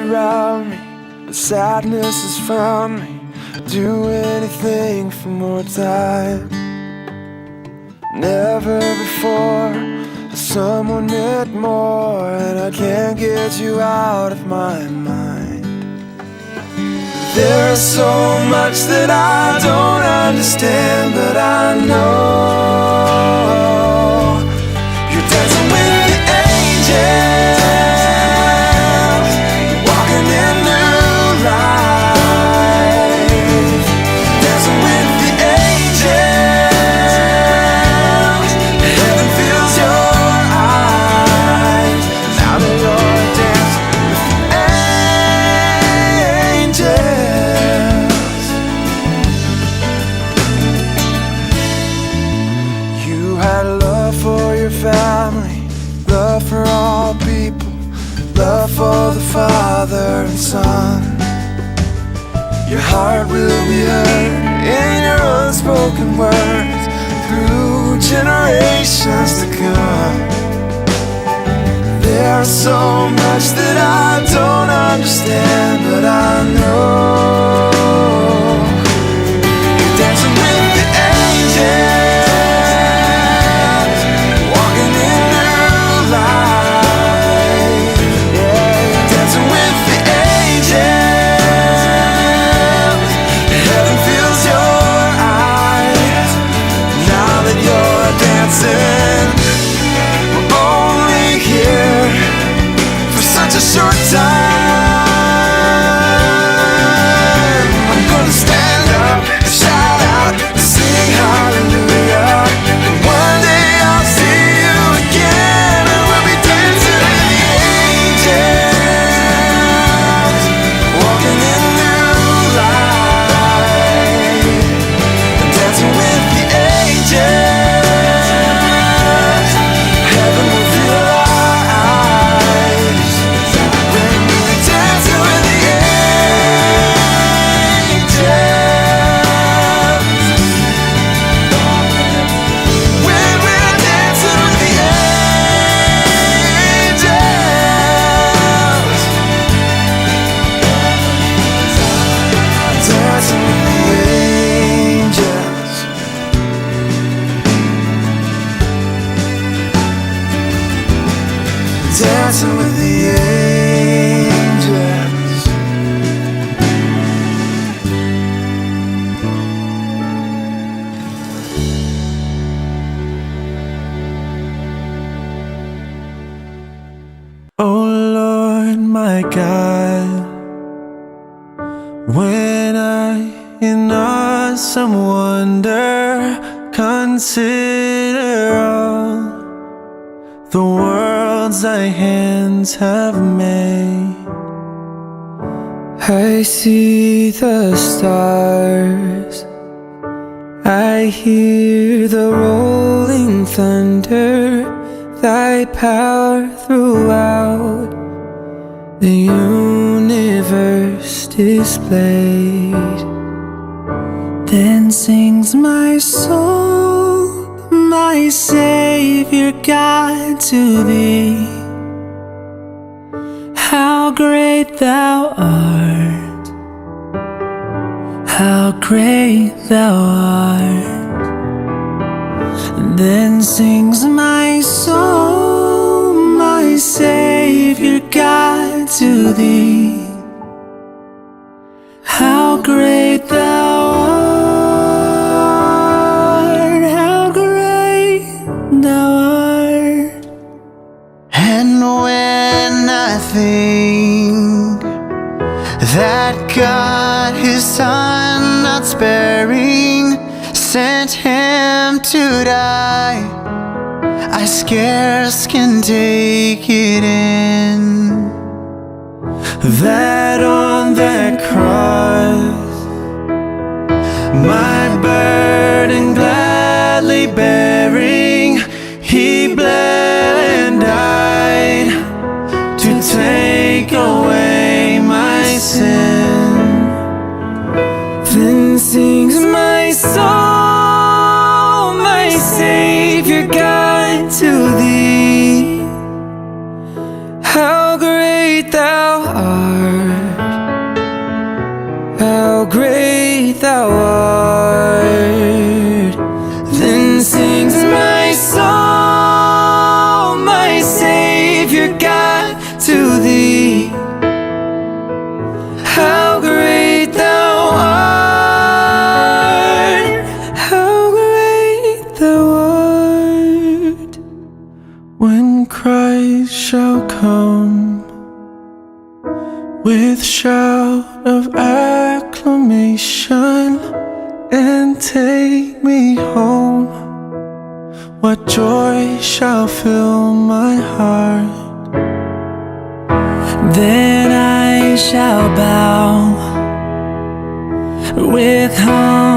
around me, but sadness has found me. Do anything for more time. Never before has someone meant more, and I can't get you out of my mind. There's so much that I don't understand, but I know you're dancing with the angels, walking in new life. Dancing with the angels, heaven fills your eyes. Now that you're dancing with the angels. You had love for your family, love for all people, love for the Father and Son. Your heart will be heard in your unspoken words through generations to come. There's so much that I don't understand, but I know you're dancing with the angels, walking in new light. Yeah, you're dancing with the angels, heaven fills your eyes. Now that you're dancing, we're only here for such a short time. I'm gonna stand up, shout out, sing hallelujah. And one day I'll see you again, and we'll be dancing with the angels, walking in new light. And dancing with the angels, heaven will fill our eyes. When we're dancing with the angels, when we're dancing with the angels, dancing with the angels. Dancing with the angels. Oh Lord, my God, when I in awesome wonder consider all the worlds thy hands have made, I see the stars, I hear the rolling thunder, thy power throughout the universe displayed. Then sings my soul, my Savior God, to thee. How great thou art, how great thou art. Then sings my soul, my Savior God, to thee. How great thou art, how great thou art. And when I think that God his Son not sparing sent him to die, I scarce can take it in, that on that cross my burden gladly bearing, he bled and died to take away my sin. Then sings my soul, my Savior God, to thee. How great thou art, with shout of acclamation and take me home. What joy shall fill my heart? Then I shall bow with humble